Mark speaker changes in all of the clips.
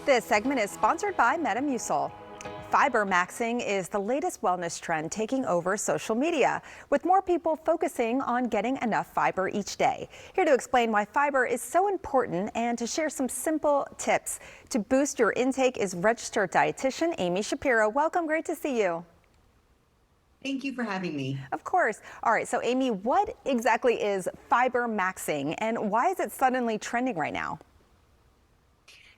Speaker 1: This segment is sponsored by Metamucil. Fiber maxing is the latest wellness trend taking over social media, with more people focusing on getting enough fiber each day. Here to explain why fiber is so important and to share some simple tips to boost your intake is registered dietitian Amy Shapiro. Welcome, great to see you.
Speaker 2: Thank you for having me.
Speaker 1: Of course. All right, so Amy, what exactly is fiber maxing and why is it suddenly trending right now?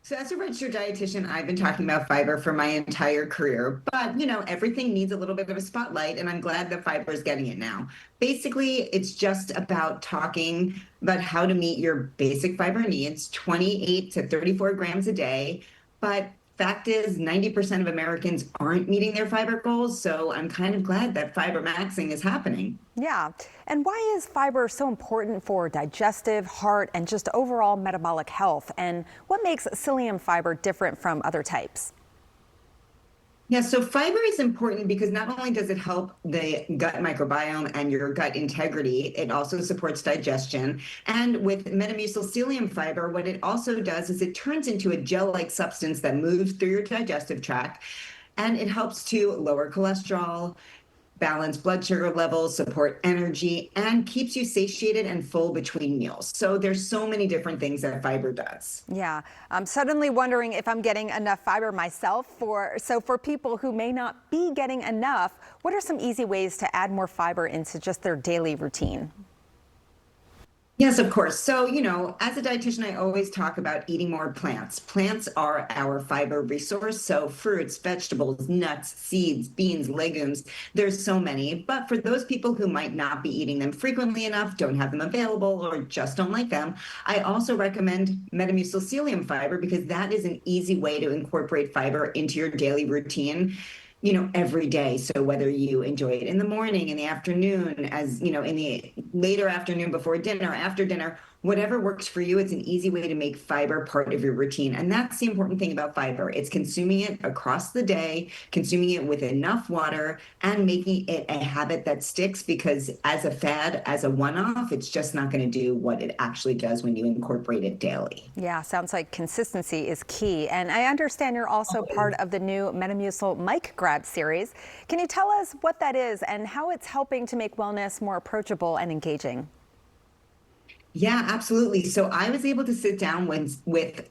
Speaker 2: So as a registered dietitian, I've been talking about fiber for my entire career, but everything needs a little bit of a spotlight, and I'm glad that fiber is getting it now. Basically, it's just about talking about how to meet your basic fiber needs, 28 to 34 grams a day. But fact is, 90% of Americans aren't meeting their fiber goals, so I'm kind of glad that fiber maxing is happening.
Speaker 1: Yeah, and why is fiber so important for digestive, heart, and just overall metabolic health? And what makes psyllium fiber different from other types?
Speaker 2: Yeah, so fiber is important because not only does it help the gut microbiome and your gut integrity, it also supports digestion. And with Metamucil psyllium fiber, what it also does is it turns into a gel-like substance that moves through your digestive tract, and it helps to lower cholesterol, balance blood sugar levels, support energy, and keeps you satiated and full between meals. So there's so many different things that fiber does.
Speaker 1: Yeah, I'm suddenly wondering if I'm getting enough fiber myself. For people who may not be getting enough, what are some easy ways to add more fiber into just their daily routine?
Speaker 2: Yes, of course. So, as a dietitian, I always talk about eating more plants. Plants are our fiber resource. So, fruits, vegetables, nuts, seeds, beans, legumes, there's so many. But for those people who might not be eating them frequently enough, don't have them available, or just don't like them, I also recommend Metamucil psyllium fiber because that is an easy way to incorporate fiber into your daily routine, every day. So whether you enjoy it in the morning, in the afternoon, in the later afternoon before dinner, after dinner, whatever works for you, it's an easy way to make fiber part of your routine. And that's the important thing about fiber. It's consuming it across the day, consuming it with enough water, and making it a habit that sticks, because as a fad, as a one-off, it's just not going to do what it actually does when you incorporate it daily.
Speaker 1: Yeah, sounds like consistency is key. And I understand you're also part of the new Metamucil Mic Grab series. Can you tell us what that is and how it's helping to make wellness more approachable and engaging?
Speaker 2: Yeah, absolutely. So I was able to sit down with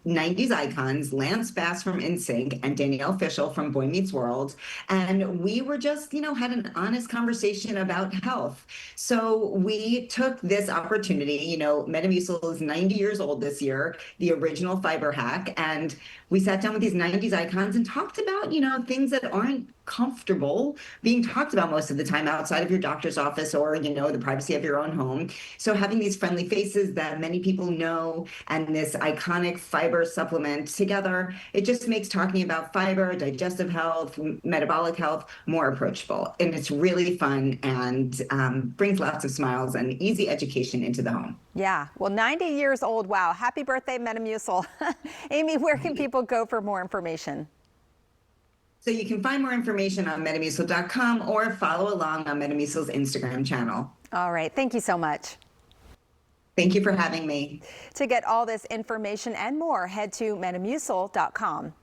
Speaker 2: 90s icons, Lance Bass from NSYNC and Danielle Fishel from Boy Meets World. And we were just, had an honest conversation about health. So we took this opportunity, Metamucil is 90 years old this year, the original fiber hack. And we sat down with these 90s icons and talked about, things that aren't comfortable being talked about most of the time outside of your doctor's office or, the privacy of your own home. So having these friendly faces that many people know and this iconic fiber supplement together, it just makes talking about fiber, digestive health, metabolic health more approachable. And it's really fun and brings lots of smiles and easy education into the home.
Speaker 1: Yeah, well, 90 years old. Wow. Happy birthday, Metamucil. Amy, where can people go for more information?
Speaker 2: So you can find more information on metamucil.com or follow along on Metamucil's Instagram channel.
Speaker 1: All right. Thank you so much.
Speaker 2: Thank you for having me.
Speaker 1: To get all this information and more, head to metamucil.com.